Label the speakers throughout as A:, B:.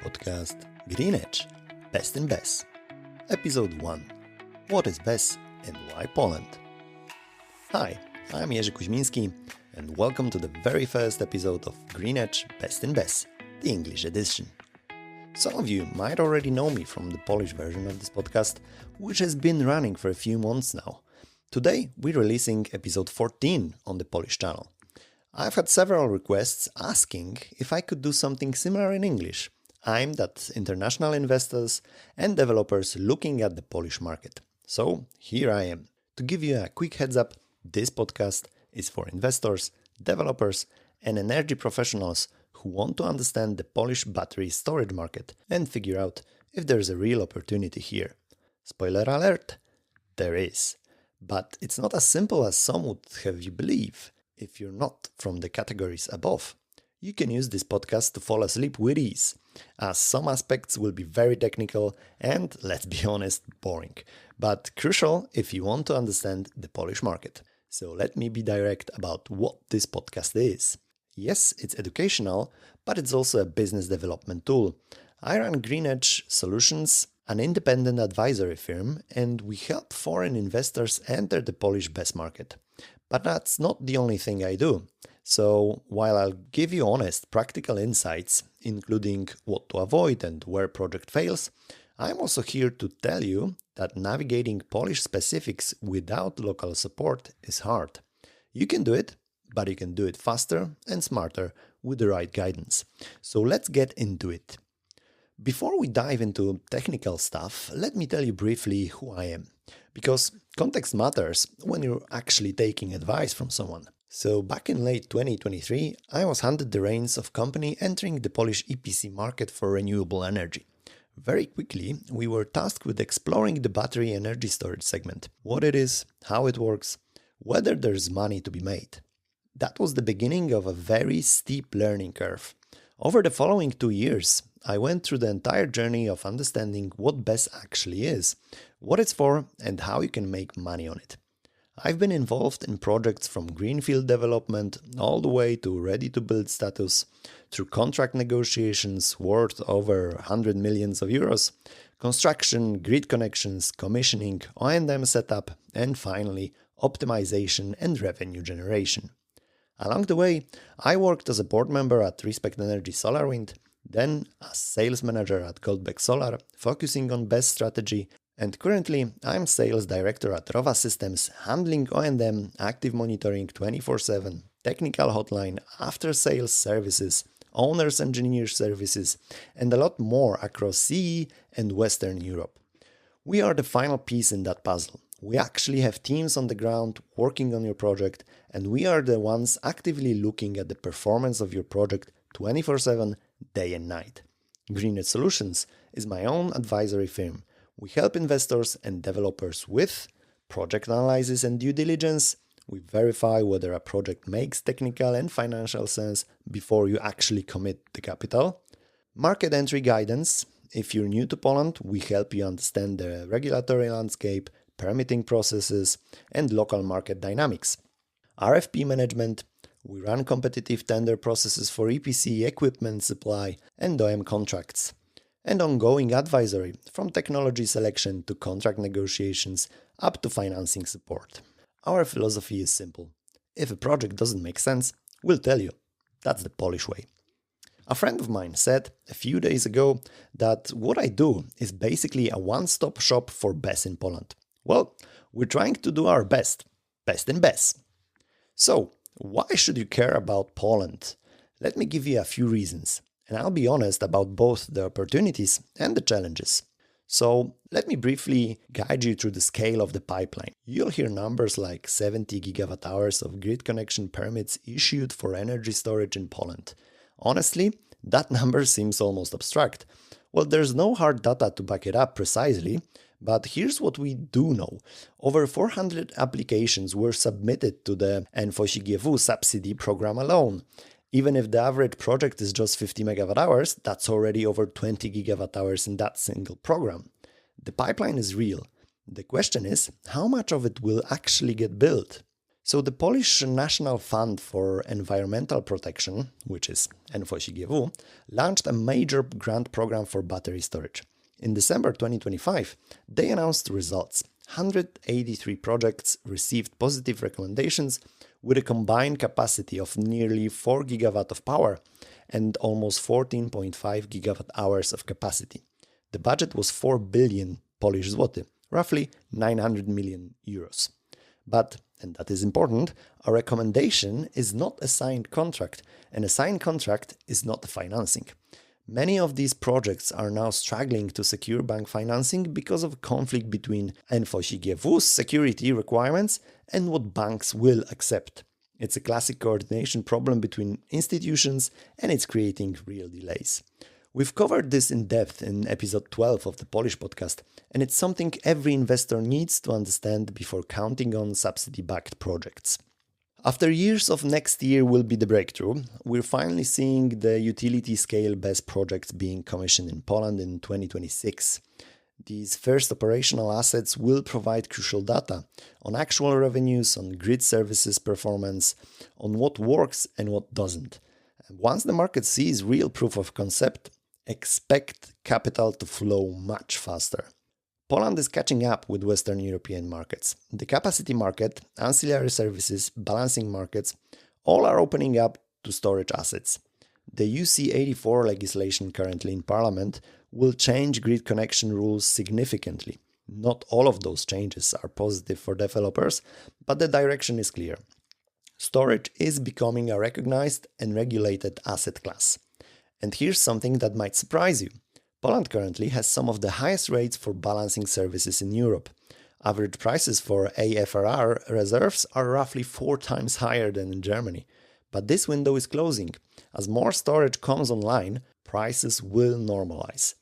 A: podcast Green Edge, Best in BESS. Episode 1. What is BESS and why Poland? Hi, I'm Jerzy Kuźmiński and welcome to the very first episode of Green Edge, Best in BESS, the English edition. Some of you might already know me from the Polish version of this podcast, which has been running for a few months now. Today, we're releasing episode 14 on the Polish channel. I've had several requests asking if I could do something similar in English, aimed at international investors and developers looking at the Polish market. So here I am. To give you a quick heads up, this podcast is for investors, developers, and energy professionals who want to understand the Polish battery storage market and figure out if there's a real opportunity here. Spoiler alert, there is. But it's not as simple as some would have you believe. If you're not from the categories above, you can use this podcast to fall asleep with ease, as some aspects will be very technical and, let's be honest, boring, but crucial if you want to understand the Polish market. So let me be direct about what this podcast is. Yes, it's educational, but it's also a business development tool. I run Green Edge Solutions, an independent advisory firm, and we help foreign investors enter the Polish BESS market. But that's not the only thing I do. So while I'll give you honest, practical insights, including what to avoid and where project fails, I'm also here to tell you that navigating Polish specifics without local support is hard. You can do it, but you can do it faster and smarter with the right guidance. So let's get into it. Before we dive into technical stuff, let me tell you briefly who I am, because context matters when you're actually taking advice from someone. So back in late 2023, I was handed the reins of company entering the Polish EPC market for renewable energy. Very quickly, we were tasked with exploring the battery energy storage segment, what it is, how it works, whether there's money to be made. That was the beginning of a very steep learning curve. Over the following 2 years, I went through the entire journey of understanding what BESS actually is, what it's for, and how you can make money on it. I've been involved in projects from greenfield development all the way to ready-to-build status, through contract negotiations worth over 100 millions of euros, construction, grid connections, commissioning, O&M setup, and finally, optimization and revenue generation. Along the way, I worked as a board member at Respect Energy SolarWind, then as sales manager at Goldbeck Solar, focusing on BESS strategy, and currently I'm sales director at Rova Systems, handling O&M, active monitoring 24/7, technical hotline, after-sales services, owners engineer services, and a lot more across CE and Western Europe. We are the final piece in that puzzle. We actually have teams on the ground working on your project, and we are the ones actively looking at the performance of your project 24/7, day and night. Green Edge Solutions is my own advisory firm. We help investors and developers with project analysis and due diligence. We verify whether a project makes technical and financial sense before you actually commit the capital. Market entry guidance. If you're new to Poland, we help you understand the regulatory landscape, permitting processes, and local market dynamics. RFP management. We run competitive tender processes for EPC, equipment supply, and O&M contracts. And ongoing advisory, from technology selection to contract negotiations up to financing support. Our philosophy is simple. If a project doesn't make sense, we'll tell you. That's the Polish way. A friend of mine said a few days ago that what I do is basically a one-stop shop for BESS in Poland. Well, we're trying to do our best in BESS. So, why should you care about Poland? Let me give you a few reasons, and I'll be honest about both the opportunities and the challenges. So, let me briefly guide you through the scale of the pipeline. You'll hear numbers like 70 gigawatt hours of grid connection permits issued for energy storage in Poland. Honestly, that number seems almost abstract. Well, there's no hard data to back it up precisely, but here's what we do know. Over 400 applications were submitted to the NFOŚiGW subsidy program alone. Even if the average project is just 50 megawatt hours, that's already over 20 gigawatt hours in that single program. The pipeline is real. The question is, how much of it will actually get built? So the Polish National Fund for Environmental Protection, which is NFOŚiGW, launched a major grant program for battery storage. In December 2025, they announced results. 183 projects received positive recommendations with a combined capacity of nearly 4 gigawatt of power and almost 14.5 gigawatt hours of capacity. The budget was 4 billion Polish zloty, roughly 900 million euros. But, and that is important, a recommendation is not a signed contract, and a signed contract is not financing. Many of these projects are now struggling to secure bank financing because of conflict between NFOŚiGW's security requirements and what banks will accept. It's a classic coordination problem between institutions, and it's creating real delays. We've covered this in depth in episode 12 of the Polish podcast, and it's something every investor needs to understand before counting on subsidy-backed projects. After years of next year will be the breakthrough, we're finally seeing the utility-scale BESS projects being commissioned in Poland in 2026. These first operational assets will provide crucial data on actual revenues, on grid services performance, on what works and what doesn't. And once the market sees real proof of concept, expect capital to flow much faster. Poland is catching up with Western European markets. The capacity market, ancillary services, balancing markets, all are opening up to storage assets. The UC84 legislation currently in Parliament will change grid connection rules significantly. Not all of those changes are positive for developers, but the direction is clear. Storage is becoming a recognized and regulated asset class. And here's something that might surprise you. Poland currently has some of the highest rates for balancing services in Europe. Average prices for AFRR reserves are roughly 4 times higher than in Germany. But this window is closing. As more storage comes online, prices will normalize.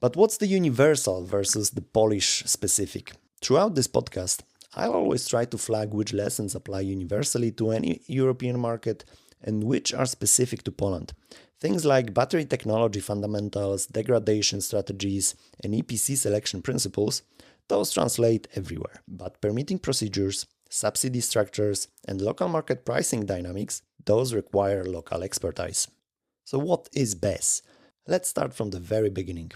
A: But what's the universal versus the Polish specific? Throughout this podcast, I'll always try to flag which lessons apply universally to any European market and which are specific to Poland. Things like battery technology fundamentals, degradation strategies, and EPC selection principles, those translate everywhere. But permitting procedures, subsidy structures, and local market pricing dynamics, those require local expertise. So what is BESS? Let's start from the very beginning.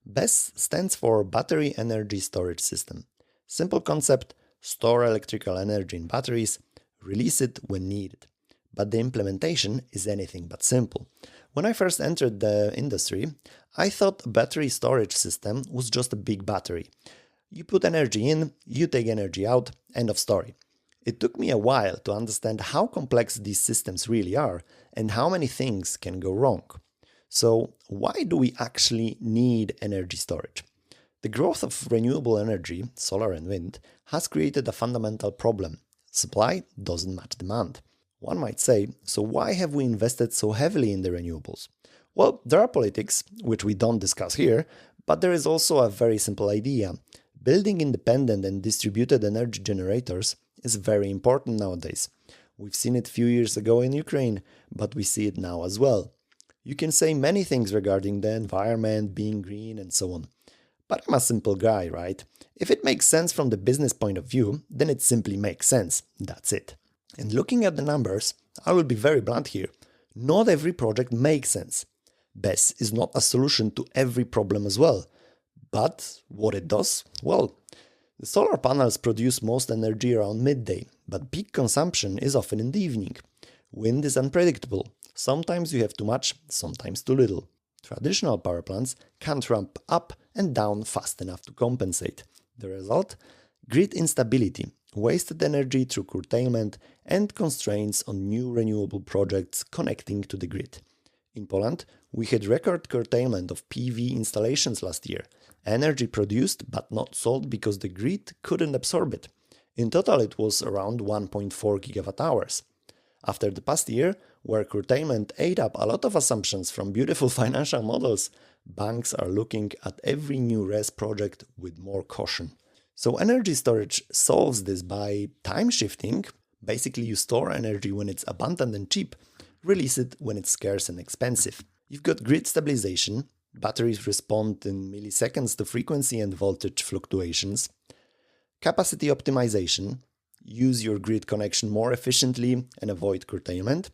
A: BESS stands for Battery Energy Storage System. Simple concept: store electrical energy in batteries, release it when needed. But the implementation is anything but simple. When I first entered the industry, I thought a battery storage system was just a big battery. You put energy in, you take energy out, end of story. It took me a while to understand how complex these systems really are and how many things can go wrong. So, why do we actually need energy storage? The growth of renewable energy, solar and wind, has created a fundamental problem. Supply doesn't match demand. One might say, so why have we invested so heavily in the renewables? Well, there are politics, which we don't discuss here, but there is also a very simple idea. Building independent and distributed energy generators is very important nowadays. We've seen it a few years ago in Ukraine, but we see it now as well. You can say many things regarding the environment, being green, and so on. But I'm a simple guy, right? If it makes sense from the business point of view, then it simply makes sense. That's it. And looking at the numbers, I will be very blunt here. Not every project makes sense. BESS is not a solution to every problem as well. But what it does? Well, the solar panels produce most energy around midday, but peak consumption is often in the evening. Wind is unpredictable. Sometimes you have too much, sometimes too little. Traditional power plants can't ramp up and down fast enough to compensate. The result? Grid instability, wasted energy through curtailment, and constraints on new renewable projects connecting to the grid. In Poland, we had record curtailment of PV installations last year. Energy produced but not sold because the grid couldn't absorb it. In total, it was around 1.4 gigawatt hours. After the past year, where curtailment ate up a lot of assumptions from beautiful financial models, banks are looking at every new RES project with more caution. So energy storage solves this by time shifting. Basically, you store energy when it's abundant and cheap, release it when it's scarce and expensive. You've got grid stabilization. Batteries respond in milliseconds to frequency and voltage fluctuations. Capacity optimization. use your grid connection more efficiently and avoid curtailment,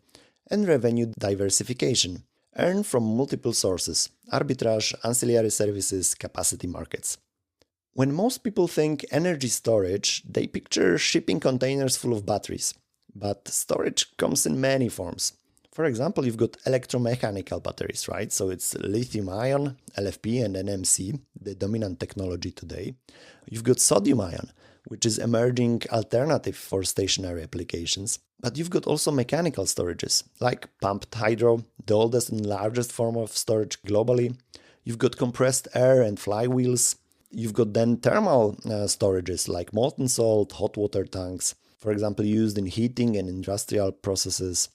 A: and revenue diversification, earn from multiple sources, arbitrage, ancillary services, capacity markets. When most people think energy storage, they picture shipping containers full of batteries. But storage comes in many forms. For example, you've got electromechanical batteries, right? So it's lithium-ion, LFP and NMC, the dominant technology today. You've got sodium-ion, which is emerging alternative for stationary applications. But you've got also mechanical storages, like pumped hydro, the oldest and largest form of storage globally. You've got compressed air and flywheels. You've got then thermal storages, like molten salt, hot water tanks, for example, used in heating and industrial processes.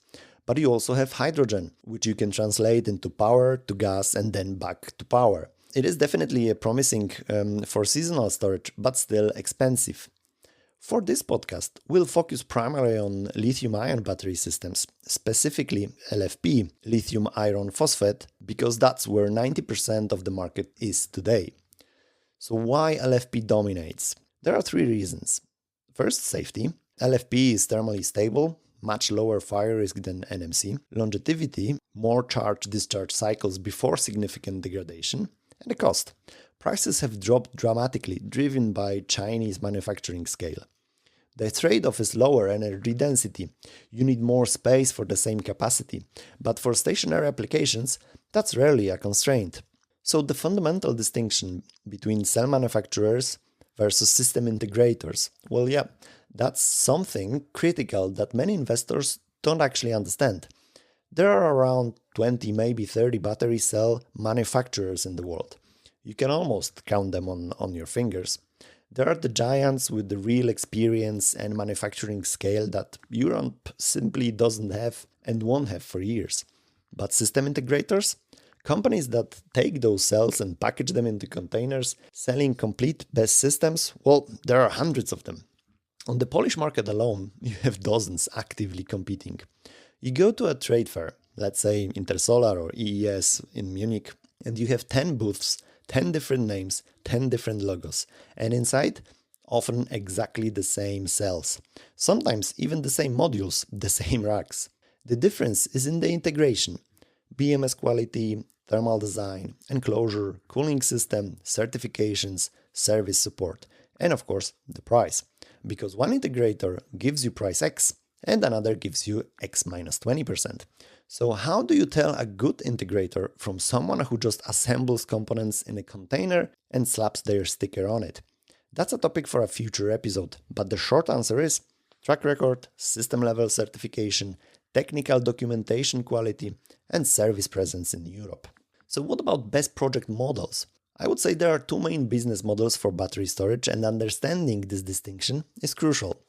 A: But you also have hydrogen, which you can translate into power to gas and then back to power. It is definitely a promising for seasonal storage, but still expensive. For this podcast, we'll focus primarily on lithium-ion battery systems, specifically LFP, lithium iron phosphate, because that's where 90% of the market is today. So why LFP dominates? There are three reasons. First, safety. LFP is thermally stable, much lower fire risk than NMC. Longevity, more charge-discharge cycles before significant degradation. And the cost. Prices have dropped dramatically, driven by Chinese manufacturing scale. The trade-off is lower energy density. You need more space for the same capacity. But for stationary applications, that's rarely a constraint. So the fundamental distinction between cell manufacturers versus system integrators, well, yeah, that's something critical that many investors don't actually understand. There are around 20, maybe 30 battery cell manufacturers in the world. You can almost count them on your fingers. There are the giants with the real experience and manufacturing scale that Europe simply doesn't have and won't have for years. But system integrators? Companies that take those cells and package them into containers, selling complete BESS systems, well, there are hundreds of them. On the Polish market alone, you have dozens actively competing. You go to a trade fair, let's say Intersolar or EES in Munich, and you have 10 booths, 10 different names, 10 different logos, and inside, often exactly the same cells. Sometimes even the same modules, the same racks. The difference is in the integration. BMS quality, thermal design, enclosure, cooling system, certifications, service support, and of course, the price. Because one integrator gives you price X and another gives you X minus 20%. So how do you tell a good integrator from someone who just assembles components in a container and slaps their sticker on it? That's a topic for a future episode, but the short answer is track record, system level certification, technical documentation quality, and service presence in Europe. So what about BESS project models? I would say there are two main business models for battery storage, and understanding this distinction is crucial.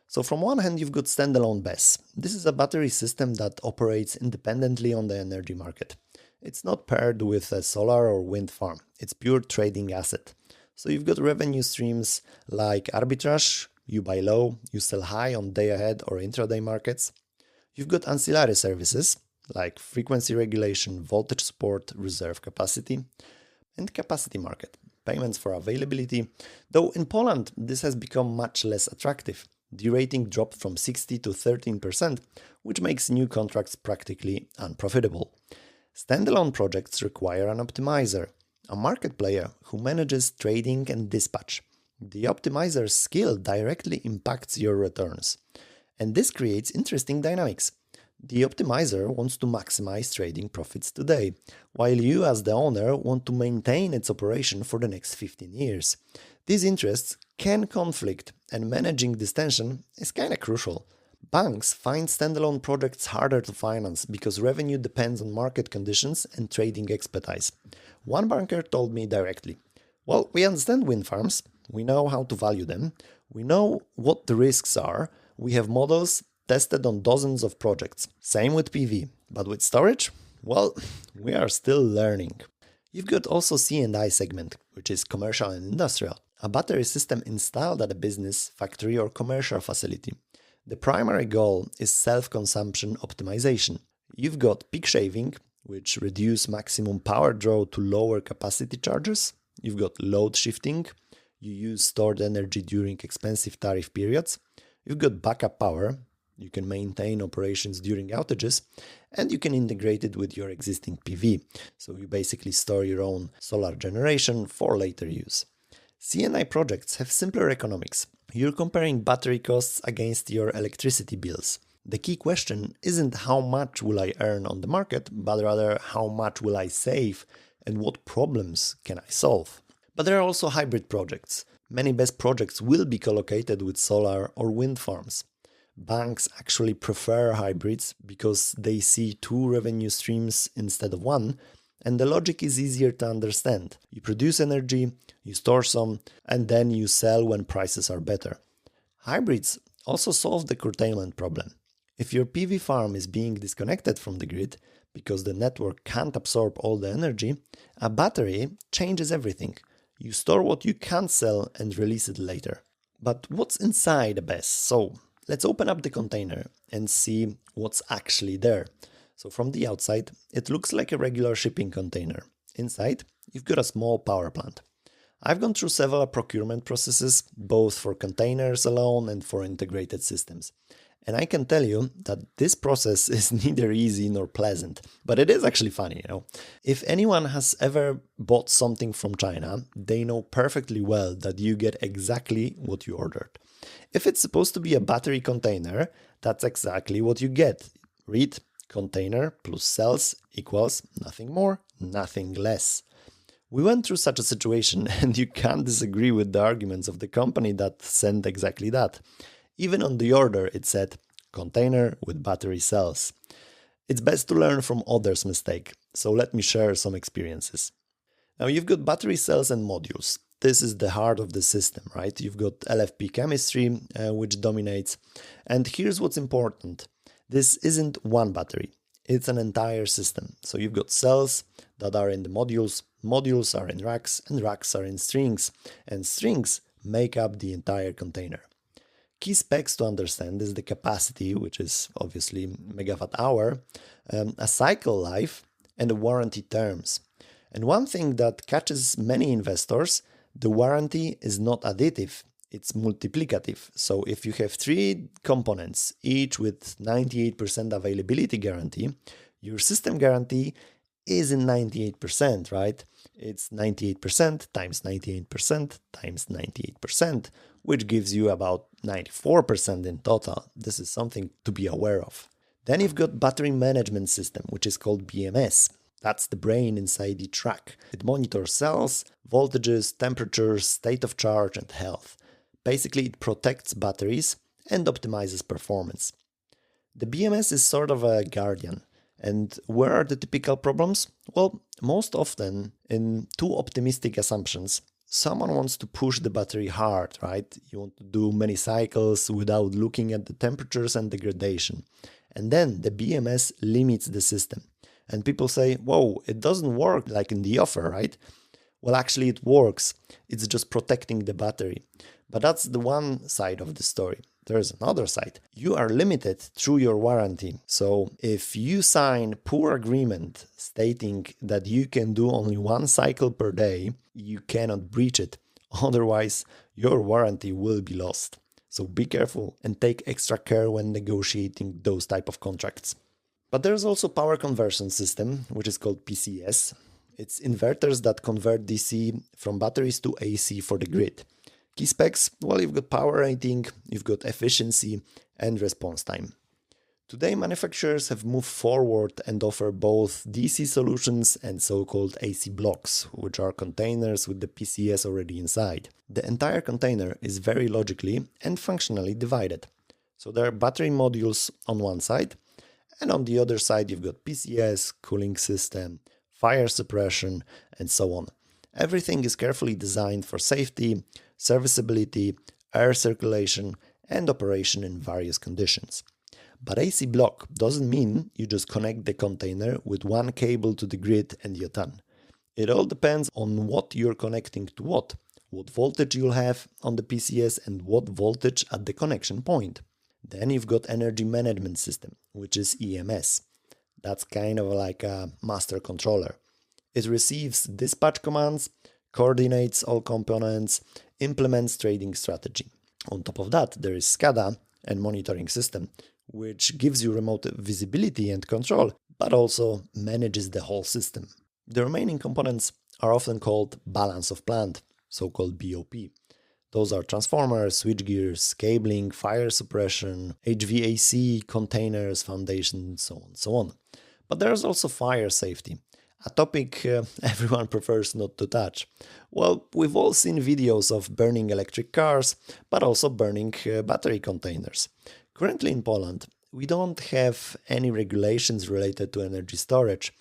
A: So from one hand, you've got standalone BESS. This is a battery system that operates independently on the energy market. It's not paired with a solar or wind farm. It's pure trading asset. So you've got revenue streams like arbitrage, you buy low, you sell high on day-ahead or intraday markets. You've got ancillary services like frequency regulation, voltage support, reserve capacity, and capacity market, payments for availability, though in Poland this has become much less attractive. The rating dropped from 60 to 13%, which makes new contracts practically unprofitable. Standalone projects require an optimizer, a market player who manages trading and dispatch. The optimizer's skill directly impacts your returns. And this creates interesting dynamics. The optimizer wants to maximize trading profits today, while you as the owner want to maintain its operation for the next 15 years. These interests can conflict, and managing this tension is kinda crucial. Banks find standalone projects harder to finance because revenue depends on market conditions and trading expertise. One banker told me directly, "Well, we understand wind farms, we know how to value them, we know what the risks are, we have models tested on dozens of projects. Same with PV, but with storage? Well, we are still learning." You've got also C&I segment, which is commercial and industrial, a battery system installed at a business, factory or commercial facility. The primary goal is self-consumption optimization. You've got peak shaving, which reduce maximum power draw to lower capacity charges. You've got load shifting. You use stored energy during expensive tariff periods. You've got backup power, you can maintain operations during outages, and you can integrate it with your existing PV. So you basically store your own solar generation for later use. C&I projects have simpler economics. You're comparing battery costs against your electricity bills. The key question isn't how much will I earn on the market, but rather how much will I save and what problems can I solve. But there are also hybrid projects. Many BESS projects will be co-located with solar or wind farms. Banks actually prefer hybrids because they see two revenue streams instead of one, and the logic is easier to understand. You produce energy, you store some, and then you sell when prices are better. Hybrids also solve the curtailment problem. If your PV farm is being disconnected from the grid because the network can't absorb all the energy, a battery changes everything. You store what you can't sell and release it later. But what's inside a BESS? So let's open up the container and see what's actually there. So from the outside, it looks like a regular shipping container. Inside, you've got a small power plant. I've gone through several procurement processes, both for containers alone and for integrated systems. And I can tell you that this process is neither easy nor pleasant, but it is actually funny, If anyone has ever bought something from China, they know perfectly well that you get exactly what you ordered. If it's supposed to be a battery container, that's exactly what you get. Read, container plus cells equals nothing more, nothing less. We went through such a situation and you can't disagree with the arguments of the company that sent exactly that. Even on the order it said container with battery cells. It's best to learn from others' mistake, so let me share some experiences. Now you've got battery cells and modules. This is the heart of the system, right? You've got LFP chemistry, which dominates. And here's what's important. This isn't one battery. It's an entire system. So you've got cells that are in the modules, modules are in racks, and racks are in strings, and strings make up the entire container. Key specs to understand is the capacity, which is obviously megawatt hour, a cycle life, and the warranty terms. And one thing that catches many investors, the warranty is not additive, it's multiplicative. So if you have 3 components, each with 98% availability guarantee, your system guarantee isn't 98%, right? It's 98% times 98% times 98%, which gives you about 94% in total. This is something to be aware of. Then you've got battery management system, which is called BMS. That's the brain inside each rack. It monitors cells, voltages, temperatures, state of charge, and health. Basically, it protects batteries and optimizes performance. The BMS is sort of a guardian. And where are the typical problems? Well, most often in too optimistic assumptions. Someone wants to push the battery hard, right? You want to do many cycles without looking at the temperatures and degradation. And then the BMS limits the system. And people say, whoa, it doesn't work like in the offer, right? Well, actually it works. It's just protecting the battery. But that's the one side of the story. There's another side. You are limited through your warranty. So if you sign poor agreement stating that you can do only 1 cycle per day, you cannot breach it. Otherwise, your warranty will be lost. So be careful and take extra care when negotiating those type of contracts. But there's also power conversion system, which is called PCS. It's inverters that convert DC from batteries to AC for the grid. Key specs, well, you've got power rating, you've got efficiency and response time. Today, manufacturers have moved forward and offer both DC solutions and so-called AC blocks, which are containers with the PCS already inside. The entire container is very logically and functionally divided. So there are battery modules on one side, and on the other side you've got PCS, cooling system, fire suppression, and so on. Everything is carefully designed for safety, serviceability, air circulation, and operation in various conditions. But AC block doesn't mean you just connect the container with one cable to the grid and you're done. It all depends on what you're connecting to what voltage you'll have on the PCS and what voltage at the connection point. Then you've got energy management system, which is EMS. That's kind of like a master controller. It receives dispatch commands, coordinates all components, implements trading strategy. On top of that, there is SCADA, and monitoring system, which gives you remote visibility and control, but also manages the whole system. The remaining components are often called balance of plant, so-called BOP. Those are transformers, switchgears, cabling, fire suppression, HVAC, containers, foundations, so on and so on. But there's also fire safety, a topic everyone prefers not to touch. Well, we've all seen videos of burning electric cars, but also burning battery containers. Currently in Poland, we don't have any regulations related to energy storage,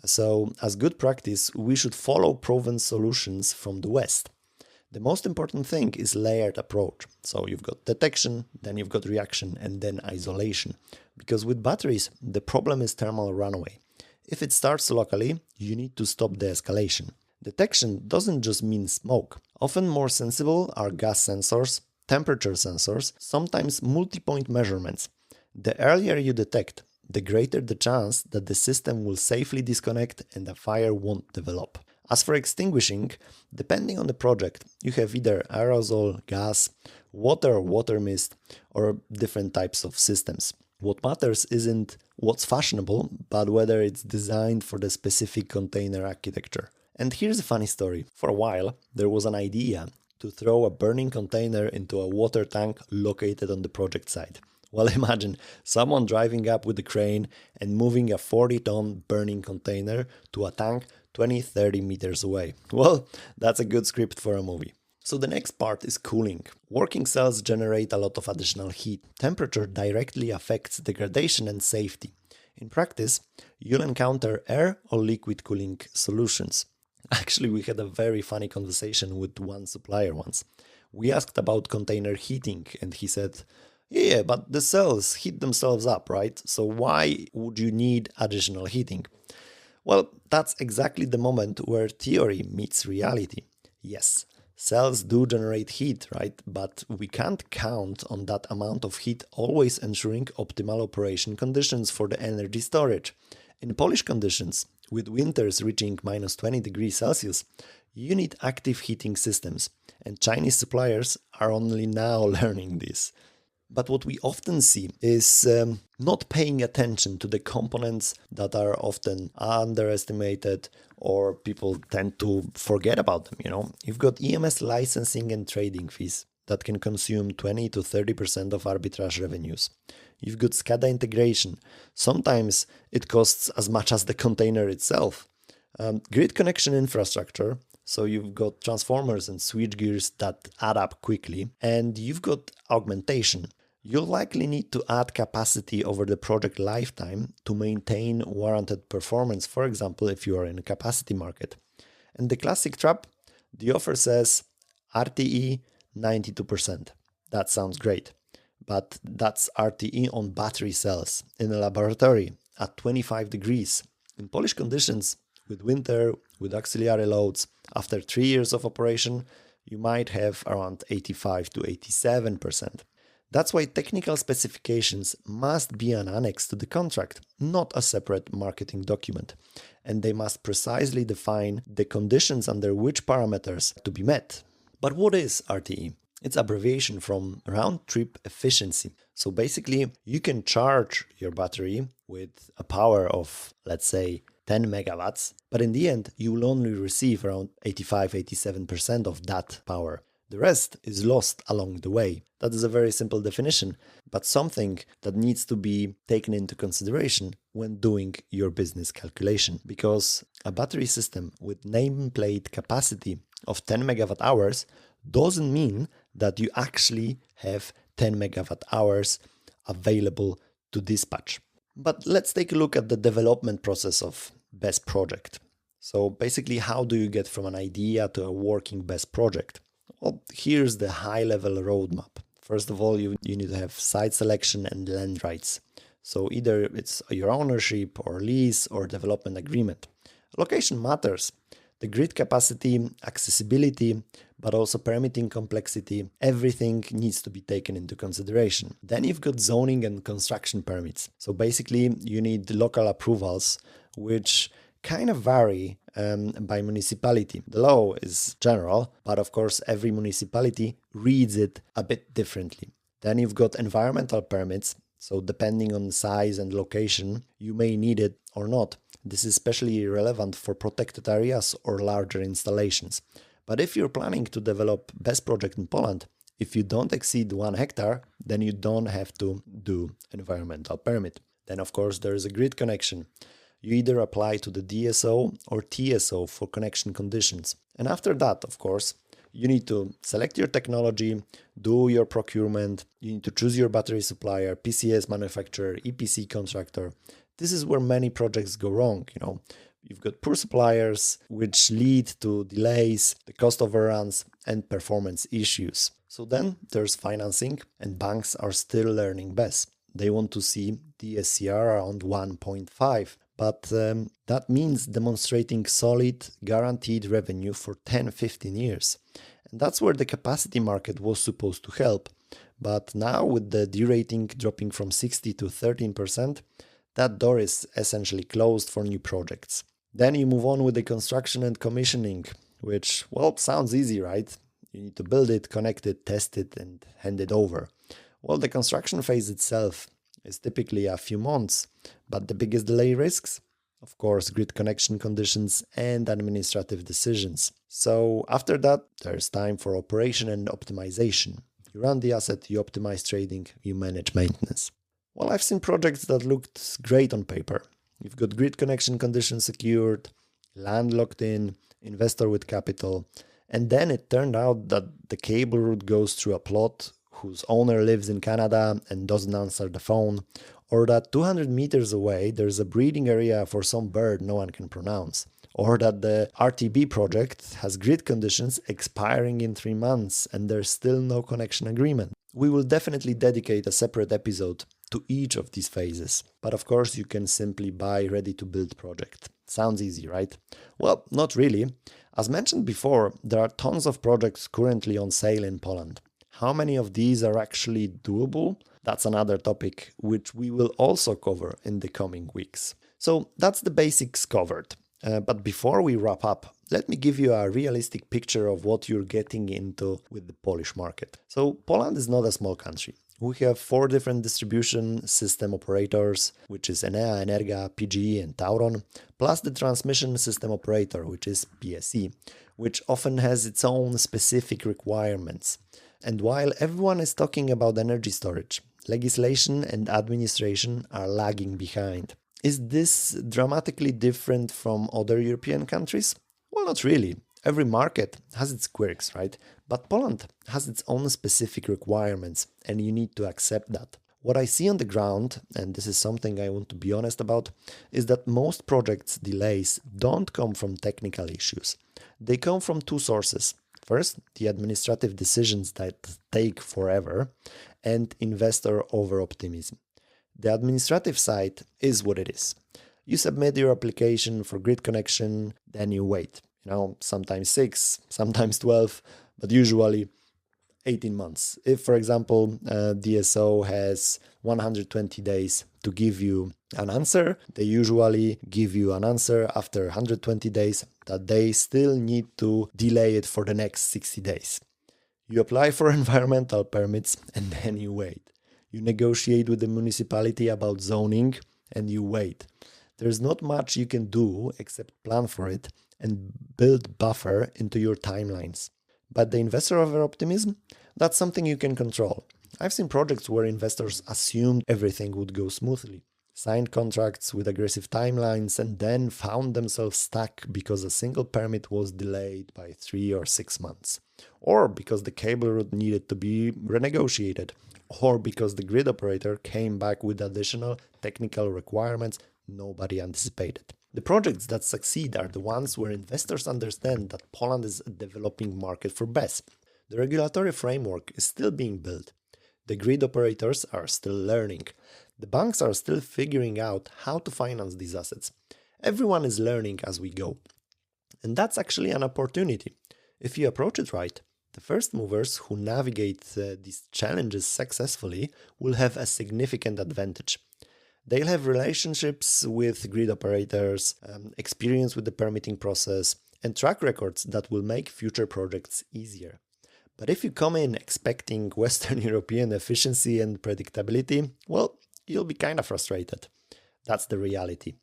A: so as good practice, we should follow proven solutions from the West. The most important thing is layered approach. So you've got detection, then you've got reaction, and then isolation. Because with batteries, the problem is thermal runaway. If it starts locally, you need to stop the escalation. Detection doesn't just mean smoke. Often more sensible are gas sensors, temperature sensors, sometimes multi-point measurements. The earlier you detect, the greater the chance that the system will safely disconnect and a fire won't develop. As for extinguishing, depending on the project, you have either aerosol, gas, water mist, or different types of systems. What matters isn't what's fashionable, but whether it's designed for the specific container architecture. And here's a funny story. For a while, there was an idea to throw a burning container into a water tank located on the project site. Well, imagine someone driving up with a crane and moving a 40-ton burning container to a tank 20-30 meters away. Well, that's a good script for a movie. So the next part is cooling. Working cells generate a lot of additional heat. Temperature directly affects degradation and safety. In practice, you'll encounter air or liquid cooling solutions. Actually, we had a very funny conversation with one supplier once. We asked about container heating and he said, yeah, but the cells heat themselves up, right? So why would you need additional heating? Well, that's exactly the moment where theory meets reality. Yes, cells do generate heat, right? But we can't count on that amount of heat always ensuring optimal operation conditions for the energy storage. In Polish conditions, with winters reaching minus 20 degrees Celsius, you need active heating systems, and Chinese suppliers are only now learning this. But what we often see is not paying attention to the components that are often underestimated or people tend to forget about them. You've got EMS licensing and trading fees that can consume 20 to 30% of arbitrage revenues. You've got SCADA integration. Sometimes it costs as much as the container itself. Grid connection infrastructure. So you've got transformers and switchgears that add up quickly. And you've got augmentation. You'll likely need to add capacity over the project lifetime to maintain warranted performance, for example, if you are in a capacity market. And the classic trap, the offer says RTE 92%. That sounds great, but that's RTE on battery cells in a laboratory at 25 degrees. In Polish conditions, with winter, with auxiliary loads, after 3 years of operation, you might have around 85 to 87%. That's why technical specifications must be an annex to the contract, not a separate marketing document. And they must precisely define the conditions under which parameters to be met. But what is RTE? It's abbreviation from round trip efficiency. So basically, you can charge your battery with a power of, let's say, 10 megawatts, but in the end, you will only receive around 85-87% of that power. The rest is lost along the way. That is a very simple definition, but something that needs to be taken into consideration when doing your business calculation. Because a battery system with nameplate capacity of 10 megawatt hours doesn't mean that you actually have 10 megawatt hours available to dispatch. But let's take a look at the development process of BESS project. So basically, how do you get from an idea to a working BESS project? Well, here's the high-level roadmap. First of all, you need to have site selection and land rights. So either it's your ownership or lease or development agreement. Location matters. The grid capacity, accessibility, but also permitting complexity, everything needs to be taken into consideration. Then you've got zoning and construction permits. So basically, you need local approvals, which kind of vary by municipality. The law is general, but of course every municipality reads it a bit differently. Then you've got environmental permits. So depending on size and location, you may need it or not. This is especially relevant for protected areas or larger installations. But if you're planning to develop BESS project in Poland, if you don't exceed 1 hectare, then you don't have to do environmental permit. Then of course there is a grid connection. You either apply to the DSO or TSO for connection conditions. And after that, of course, you need to select your technology, do your procurement, you need to choose your battery supplier, PCS manufacturer, EPC contractor. This is where many projects go wrong, You've got poor suppliers, which lead to delays, the cost overruns, and performance issues. So then there's financing, and banks are still learning BESS. They want to see DSCR around 1.5, but that means demonstrating solid, guaranteed revenue for 10-15 years. And that's where the capacity market was supposed to help. But now with the derating dropping from 60 to 13%, that door is essentially closed for new projects. Then you move on with the construction and commissioning, which, sounds easy, right? You need to build it, connect it, test it, and hand it over. Well, the construction phase itself is typically a few months, but the biggest delay risks? Of course, grid connection conditions and administrative decisions. So after that, there's time for operation and optimization. You run the asset, you optimize trading, you manage maintenance. Well, I've seen projects that looked great on paper. You've got grid connection conditions secured, land locked in, investor with capital, and then it turned out that the cable route goes through a plot whose owner lives in Canada and doesn't answer the phone, or that 200 meters away there's a breeding area for some bird no one can pronounce, or that the RTB project has grid conditions expiring in 3 months and there's still no connection agreement. We will definitely dedicate a separate episode to each of these phases, but of course you can simply buy ready-to-build project. Sounds easy, right? Well, not really. As mentioned before, there are tons of projects currently on sale in Poland. How many of these are actually doable? That's another topic which we will also cover in the coming weeks. So that's the basics covered. But before we wrap up, let me give you a realistic picture of what you're getting into with the Polish market. So Poland is not a small country. We have 4 different distribution system operators, which is Enea, Energa, PGE and Tauron, plus the transmission system operator, which is PSE, which often has its own specific requirements. And while everyone is talking about energy storage, legislation and administration are lagging behind. Is this dramatically different from other European countries? Well, not really. Every market has its quirks, right? But Poland has its own specific requirements, and you need to accept that. What I see on the ground, and this is something I want to be honest about, is that most projects' delays don't come from technical issues. They come from 2 sources. First, the administrative decisions that take forever, and investor overoptimism. The administrative side is what it is. You submit your application for grid connection, then you wait. Sometimes 6, sometimes 12, but usually 18 months. If, for example, DSO has 120 days to give you an answer, they usually give you an answer after 120 days that they still need to delay it for the next 60 days. You apply for environmental permits and then you wait. You negotiate with the municipality about zoning and you wait. There's not much you can do except plan for it and build buffer into your timelines. But the investor overoptimism, that's something you can control. I've seen projects where investors assumed everything would go smoothly, signed contracts with aggressive timelines, and then found themselves stuck because a single permit was delayed by 3 or 6 months, or because the cable route needed to be renegotiated, or because the grid operator came back with additional technical requirements nobody anticipated. The projects that succeed are the ones where investors understand that Poland is a developing market for BESS. The regulatory framework is still being built. The grid operators are still learning. The banks are still figuring out how to finance these assets. Everyone is learning as we go. And that's actually an opportunity. If you approach it right, the first movers who navigate these challenges successfully will have a significant advantage. They'll have relationships with grid operators, experience with the permitting process, and track records that will make future projects easier. But if you come in expecting Western European efficiency and predictability, well, you'll be kind of frustrated. That's the reality.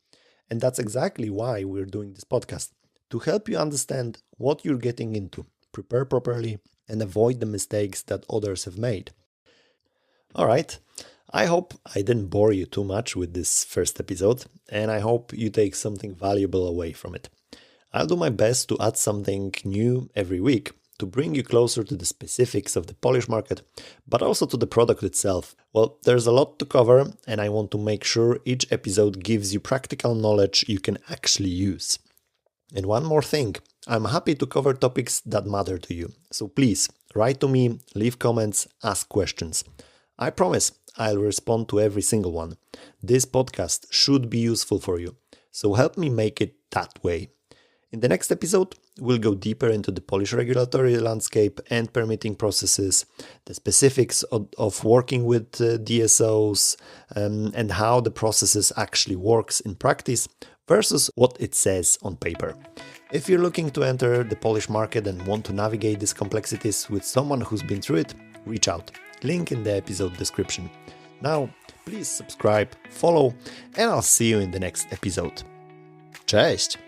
A: And that's exactly why we're doing this podcast, to help you understand what you're getting into, prepare properly, and avoid the mistakes that others have made. All right, I hope I didn't bore you too much with this first episode, and I hope you take something valuable away from it. I'll do my best to add something new every week to bring you closer to the specifics of the Polish market, but also to the product itself. Well, there's a lot to cover, and I want to make sure each episode gives you practical knowledge you can actually use. And one more thing, I'm happy to cover topics that matter to you. So please, write to me, leave comments, ask questions. I promise I'll respond to every single one. This podcast should be useful for you, so help me make it that way. In the next episode, we'll go deeper into the Polish regulatory landscape and permitting processes, the specifics of working with DSOs, and how the processes actually works in practice versus what it says on paper. If you're looking to enter the Polish market and want to navigate these complexities with someone who's been through it, reach out. Link in the episode description. Now, please subscribe, follow, and I'll see you in the next episode. Cześć!